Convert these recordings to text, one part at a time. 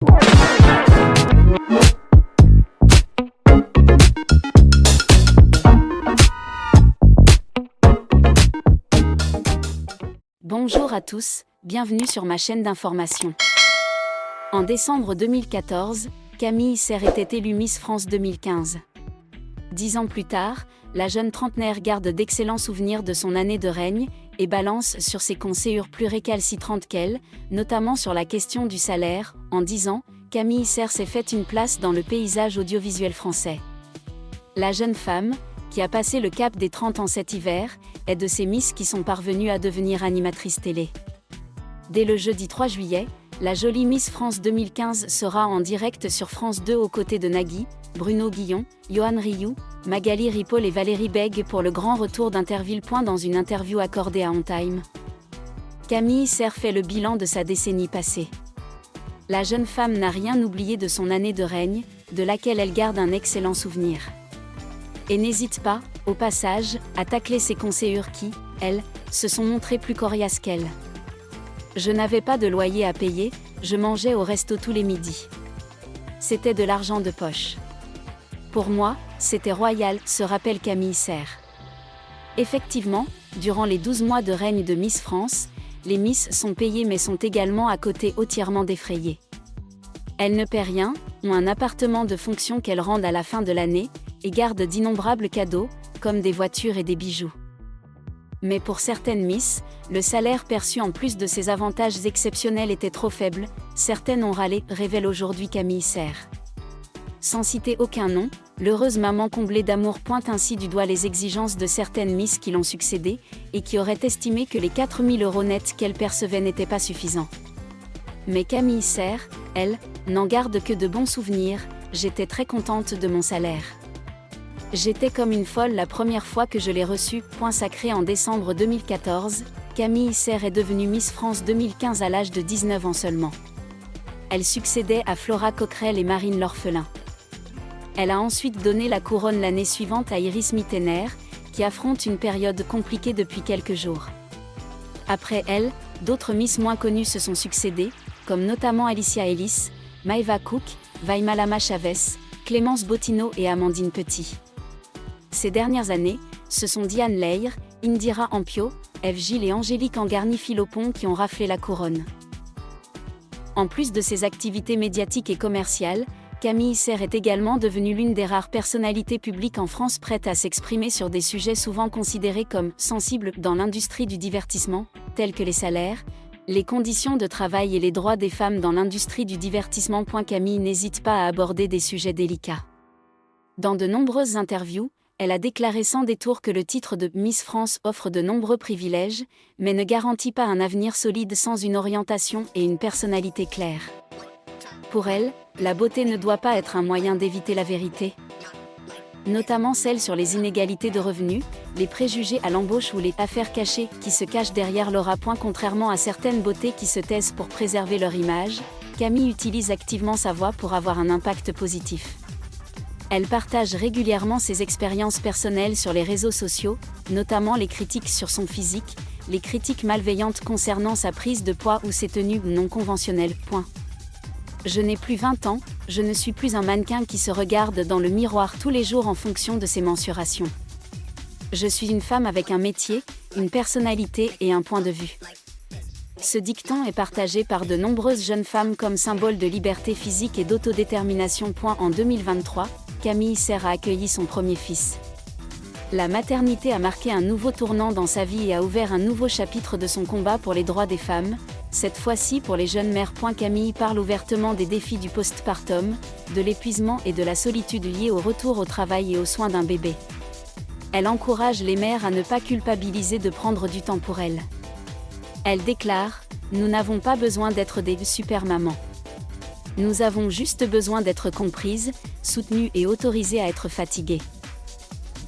Bonjour à tous, bienvenue sur ma chaîne d'information. En décembre 2014, Camille Serre était élue Miss France 2015. 10 ans plus tard, la jeune trentenaire garde d'excellents souvenirs de son année de règne et balance sur ses conseillères plus récalcitrantes qu'elle, notamment sur la question du salaire. En 10 ans, Camille Serre s'est fait une place dans le paysage audiovisuel français. La jeune femme, qui a passé le cap des 30 ans cet hiver, est de ces Miss qui sont parvenues à devenir animatrice télé. Dès le jeudi 3 juillet, la jolie Miss France 2015 sera en direct sur France 2 aux côtés de Nagui, Bruno Guillon, Yoann Rioux, Magali Ripoll et Valérie Bègue pour le grand retour d'Interville. Dans une interview accordée à On Time, Camille Serre fait le bilan de sa décennie passée. La jeune femme n'a rien oublié de son année de règne, de laquelle elle garde un excellent souvenir. Et n'hésite pas, au passage, à tacler ses conseillères qui, elles, se sont montrées plus coriaces qu'elle. Je n'avais pas de loyer à payer, je mangeais au resto tous les midis. C'était de l'argent de poche. Pour moi, c'était royal, se rappelle Camille Serre. Effectivement, durant les 12 mois de règne de Miss France, les Miss sont payées mais sont également à côté hautement défrayées. Elles ne paient rien, ont un appartement de fonction qu'elles rendent à la fin de l'année, et gardent d'innombrables cadeaux, comme des voitures et des bijoux. Mais pour certaines Miss, le salaire perçu en plus de ces avantages exceptionnels était trop faible, certaines ont râlé, révèle aujourd'hui Camille Serre. Sans citer aucun nom, l'heureuse maman comblée d'amour pointe ainsi du doigt les exigences de certaines Miss qui l'ont succédé, et qui auraient estimé que les 4 000 € nets qu'elle percevait n'étaient pas suffisants. Mais Camille Serre, elle, n'en garde que de bons souvenirs. J'étais très contente de mon salaire. J'étais comme une folle la première fois que je l'ai reçu. Sacré en décembre 2014, Camille Serre est devenue Miss France 2015 à l'âge de 19 ans seulement. Elle succédait à Flora Coquerel et Marine l'Orphelin. Elle a ensuite donné la couronne l'année suivante à Iris Mittener, qui affronte une période compliquée depuis quelques jours. Après elle, d'autres Miss moins connues se sont succédées, comme notamment Alicia Ellis, Maëva Cook, Vaimalama Chavez, Clémence Bottineau et Amandine Petit. Ces dernières années, ce sont Diane Leir, Indira Ampio, Ève Gilles et Angélique Angarny-Philopon qui ont raflé la couronne. En plus de ses activités médiatiques et commerciales, Camille Serre est également devenue l'une des rares personnalités publiques en France prêtes à s'exprimer sur des sujets souvent considérés comme sensibles dans l'industrie du divertissement, tels que les salaires, les conditions de travail et les droits des femmes dans l'industrie du divertissement. Camille n'hésite pas à aborder des sujets délicats. Dans de nombreuses interviews, elle a déclaré sans détour que le titre de Miss France offre de nombreux privilèges, mais ne garantit pas un avenir solide sans une orientation et une personnalité claire. Pour elle, la beauté ne doit pas être un moyen d'éviter la vérité, notamment celle sur les inégalités de revenus, les préjugés à l'embauche ou les affaires cachées qui se cachent derrière l'aura. Contrairement à certaines beautés qui se taisent pour préserver leur image, Camille utilise activement sa voix pour avoir un impact positif. Elle partage régulièrement ses expériences personnelles sur les réseaux sociaux, notamment les critiques sur son physique, les critiques malveillantes concernant sa prise de poids ou ses tenues non conventionnelles. Je n'ai plus 20 ans, je ne suis plus un mannequin qui se regarde dans le miroir tous les jours en fonction de ses mensurations. Je suis une femme avec un métier, une personnalité et un point de vue. Ce dicton est partagé par de nombreuses jeunes femmes comme symbole de liberté physique et d'autodétermination. En 2023, Camille Serre a accueilli son premier fils. La maternité a marqué un nouveau tournant dans sa vie et a ouvert un nouveau chapitre de son combat pour les droits des femmes, cette fois-ci pour les jeunes mères. Camille parle ouvertement des défis du postpartum, de l'épuisement et de la solitude liée au retour au travail et aux soins d'un bébé. Elle encourage les mères à ne pas culpabiliser de prendre du temps pour elles. Elle déclare « Nous n'avons pas besoin d'être des super-mamans. Nous avons juste besoin d'être comprises, soutenues et autorisées à être fatiguées. »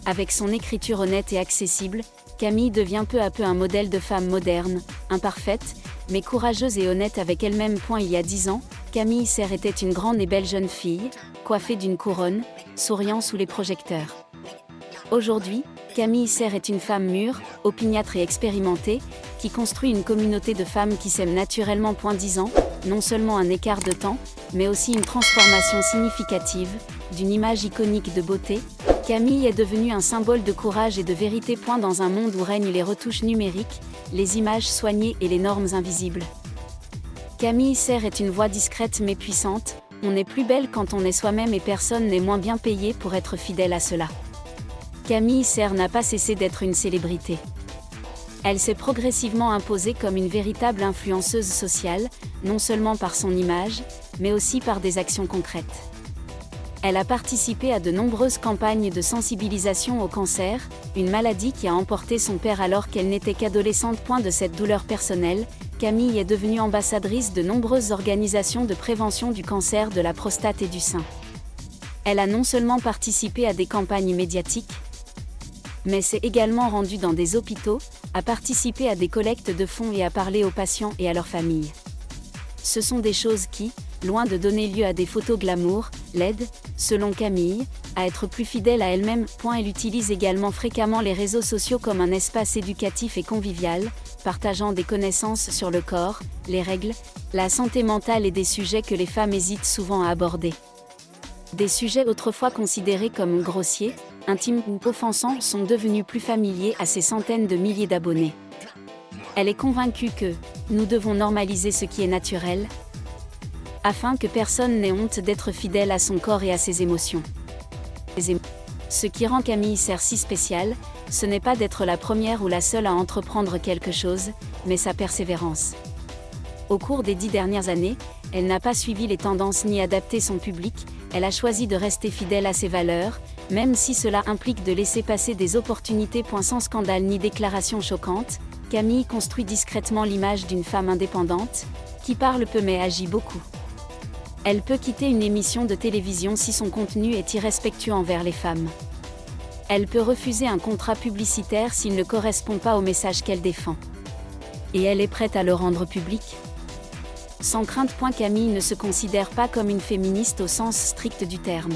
Avec son écriture honnête et accessible, Camille devient peu à peu un modèle de femme moderne, imparfaite, mais courageuse et honnête avec elle-même. Il y a 10 ans, Camille Serre était une grande et belle jeune fille, coiffée d'une couronne, souriant sous les projecteurs. Aujourd'hui, Camille Serre est une femme mûre, opiniâtre et expérimentée, qui construit une communauté de femmes qui s'aiment naturellement. 10 ans, non seulement un écart de temps, mais aussi une transformation significative, d'une image iconique de beauté. Camille est devenue un symbole de courage et de vérité. Dans un monde où règnent les retouches numériques, les images soignées et les normes invisibles. Camille Serre est une voix discrète mais puissante. On est plus belle quand on est soi-même et personne n'est moins bien payé pour être fidèle à cela. Camille Serre n'a pas cessé d'être une célébrité. Elle s'est progressivement imposée comme une véritable influenceuse sociale, non seulement par son image, mais aussi par des actions concrètes. Elle a participé à de nombreuses campagnes de sensibilisation au cancer, une maladie qui a emporté son père alors qu'elle n'était qu'adolescente. De cette douleur personnelle, Camille est devenue ambassadrice de nombreuses organisations de prévention du cancer de la prostate et du sein. Elle a non seulement participé à des campagnes médiatiques, mais s'est également rendue dans des hôpitaux, a participé à des collectes de fonds et a parlé aux patients et à leurs familles. Ce sont des choses qui, loin de donner lieu à des photos glamour, l'aident, selon Camille, à être plus fidèle à elle-même. Elle utilise également fréquemment les réseaux sociaux comme un espace éducatif et convivial, partageant des connaissances sur le corps, les règles, la santé mentale et des sujets que les femmes hésitent souvent à aborder. Des sujets autrefois considérés comme grossiers, intimes ou offensants sont devenus plus familiers à ses centaines de milliers d'abonnés. Elle est convaincue que nous devons normaliser ce qui est naturel, afin que personne n'ait honte d'être fidèle à son corps et à ses émotions. Ce qui rend Camille Serre si spéciale, ce n'est pas d'être la première ou la seule à entreprendre quelque chose, mais sa persévérance. Au cours des 10 dernières années, elle n'a pas suivi les tendances ni adapté son public, elle a choisi de rester fidèle à ses valeurs, même si cela implique de laisser passer des opportunités. Sans scandale ni déclaration choquante, Camille construit discrètement l'image d'une femme indépendante, qui parle peu mais agit beaucoup. Elle peut quitter une émission de télévision si son contenu est irrespectueux envers les femmes. Elle peut refuser un contrat publicitaire s'il ne correspond pas au message qu'elle défend. Et elle est prête à le rendre public. Sans crainte. Camille ne se considère pas comme une féministe au sens strict du terme.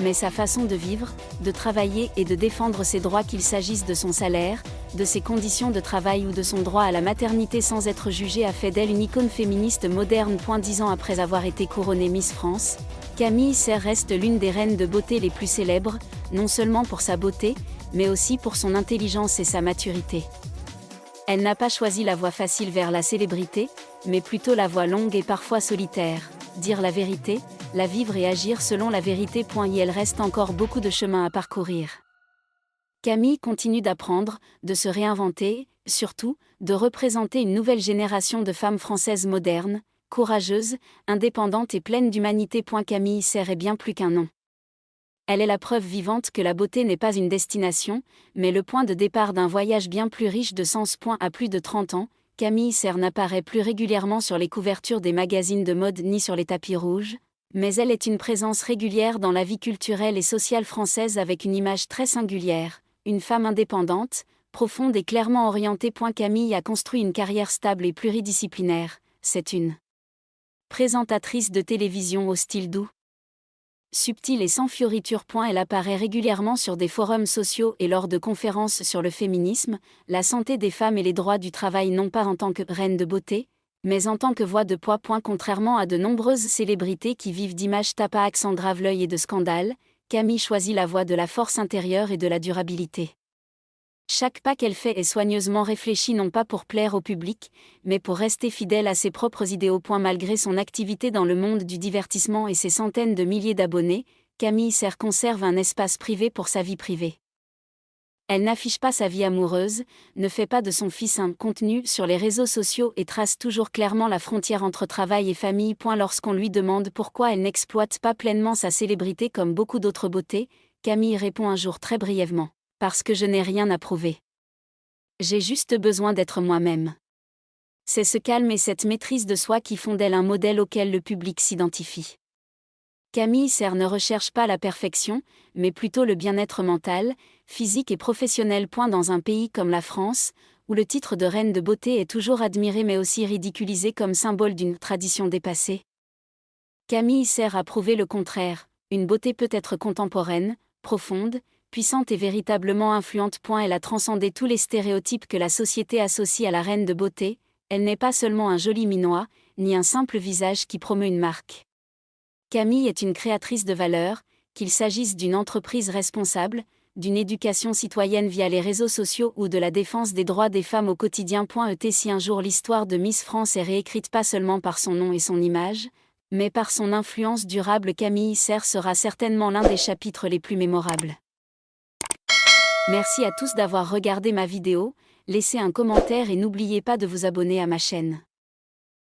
Mais sa façon de vivre, de travailler et de défendre ses droits, qu'il s'agisse de son salaire, de ses conditions de travail ou de son droit à la maternité sans être jugée, a fait d'elle une icône féministe moderne. 10 ans après avoir été couronnée Miss France, Camille Serre reste l'une des reines de beauté les plus célèbres, non seulement pour sa beauté, mais aussi pour son intelligence et sa maturité. Elle n'a pas choisi la voie facile vers la célébrité, mais plutôt la voie longue et parfois solitaire, dire la vérité, la vivre et agir selon la vérité. Il reste encore beaucoup de chemin à parcourir. Camille continue d'apprendre, de se réinventer, surtout, de représenter une nouvelle génération de femmes françaises modernes, courageuses, indépendantes et pleines d'humanité. Camille Serre est bien plus qu'un nom. Elle est la preuve vivante que la beauté n'est pas une destination, mais le point de départ d'un voyage bien plus riche de sens. À plus de 30 ans, Camille Serre n'apparaît plus régulièrement sur les couvertures des magazines de mode ni sur les tapis rouges, mais elle est une présence régulière dans la vie culturelle et sociale française avec une image très singulière, une femme indépendante, profonde et clairement orientée. Camille a construit une carrière stable et pluridisciplinaire, c'est une présentatrice de télévision au style doux, subtile et sans fioriture. Elle apparaît régulièrement sur des forums sociaux et lors de conférences sur le féminisme, la santé des femmes et les droits du travail, non pas en tant que reine de beauté, mais en tant que voix de poids. Contrairement à de nombreuses célébrités qui vivent d'images tape à accent grave l'œil et de scandales, Camille choisit la voie de la force intérieure et de la durabilité. Chaque pas qu'elle fait est soigneusement réfléchi, non pas pour plaire au public, mais pour rester fidèle à ses propres idéaux. Malgré son activité dans le monde du divertissement et ses centaines de milliers d'abonnés, Camille Serre conserve un espace privé pour sa vie privée. Elle n'affiche pas sa vie amoureuse, ne fait pas de son fils un contenu sur les réseaux sociaux et trace toujours clairement la frontière entre travail et famille. Lorsqu'on lui demande pourquoi elle n'exploite pas pleinement sa célébrité comme beaucoup d'autres beautés, Camille répond un jour très brièvement: parce que je n'ai rien à prouver. J'ai juste besoin d'être moi-même. C'est ce calme et cette maîtrise de soi qui font d'elle un modèle auquel le public s'identifie. Camille Serre ne recherche pas la perfection, mais plutôt le bien-être mental, physique et professionnel. Dans un pays comme la France, où le titre de reine de beauté est toujours admiré mais aussi ridiculisé comme symbole d'une tradition dépassée, Camille Serre a prouvé le contraire: une beauté peut être contemporaine, profonde, puissante et véritablement influente. Elle a transcendé tous les stéréotypes que la société associe à la reine de beauté. Elle n'est pas seulement un joli minois, ni un simple visage qui promeut une marque. Camille est une créatrice de valeur, qu'il s'agisse d'une entreprise responsable, d'une éducation citoyenne via les réseaux sociaux ou de la défense des droits des femmes au quotidien. Si un jour l'histoire de Miss France est réécrite pas seulement par son nom et son image, mais par son influence durable, Camille Serre sera certainement l'un des chapitres les plus mémorables. Merci à tous d'avoir regardé ma vidéo, laissez un commentaire et n'oubliez pas de vous abonner à ma chaîne.